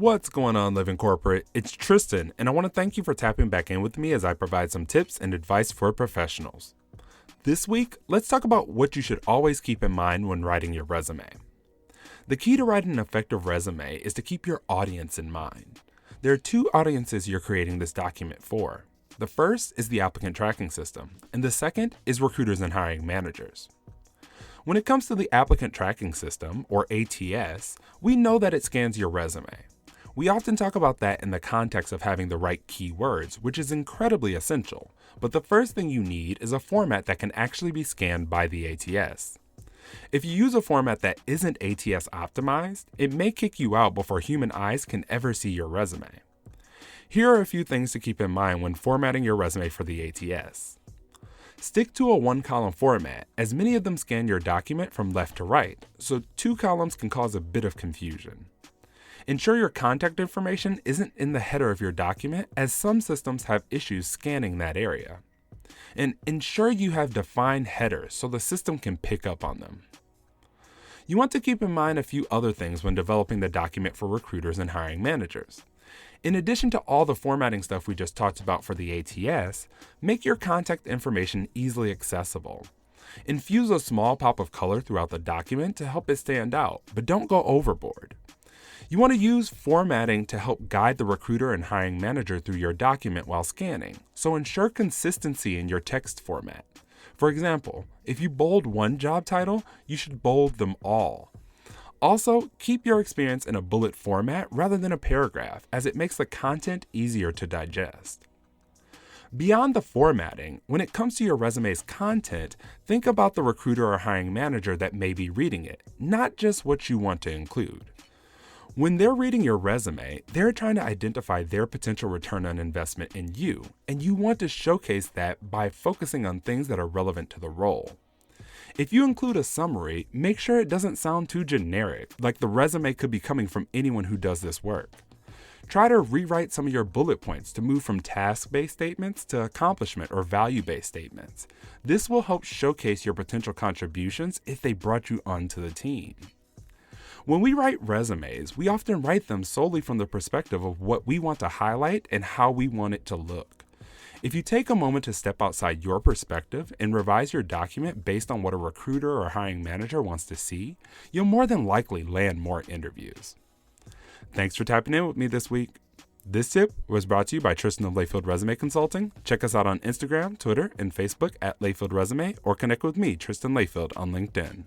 What's going on, Living Corporate? It's Tristan, and I want to thank you for tapping back in with me as I provide some tips and advice for professionals. This week, let's talk about what you should always keep in mind when writing your resume. The key to writing an effective resume is to keep your audience in mind. There are two audiences you're creating this document for. The first is the applicant tracking system, and the second is recruiters and hiring managers. When it comes to the applicant tracking system, or ATS, we know that it scans your resume. We often talk about that in the context of having the right keywords, which is incredibly essential, but the first thing you need is a format that can actually be scanned by the ATS. If you use a format that isn't ATS optimized, it may kick you out before human eyes can ever see your resume. Here are a few things to keep in mind when formatting your resume for the ATS. Stick to a one-column format, as many of them scan your document from left to right, so two columns can cause a bit of confusion. Ensure your contact information isn't in the header of your document, as some systems have issues scanning that area. And ensure you have defined headers so the system can pick up on them. You want to keep in mind a few other things when developing the document for recruiters and hiring managers. In addition to all the formatting stuff we just talked about for the ATS, make your contact information easily accessible. Infuse a small pop of color throughout the document to help it stand out, but don't go overboard. You want to use formatting to help guide the recruiter and hiring manager through your document while scanning, so ensure consistency in your text format. For example, if you bold one job title, you should bold them all. Also, keep your experience in a bullet format rather than a paragraph, as it makes the content easier to digest. Beyond the formatting, when it comes to your resume's content, think about the recruiter or hiring manager that may be reading it, not just what you want to include. When they're reading your resume, they're trying to identify their potential return on investment in you, and you want to showcase that by focusing on things that are relevant to the role. If you include a summary, make sure it doesn't sound too generic, like the resume could be coming from anyone who does this work. Try to rewrite some of your bullet points to move from task-based statements to accomplishment or value-based statements. This will help showcase your potential contributions if they brought you onto the team. When we write resumes, we often write them solely from the perspective of what we want to highlight and how we want it to look. If you take a moment to step outside your perspective and revise your document based on what a recruiter or hiring manager wants to see, you'll more than likely land more interviews. Thanks for tapping in with me this week. This tip was brought to you by Tristan Layfield Resume Consulting. Check us out on Instagram, Twitter, and Facebook at Layfield Resume, or connect with me, Tristan Layfield, on LinkedIn.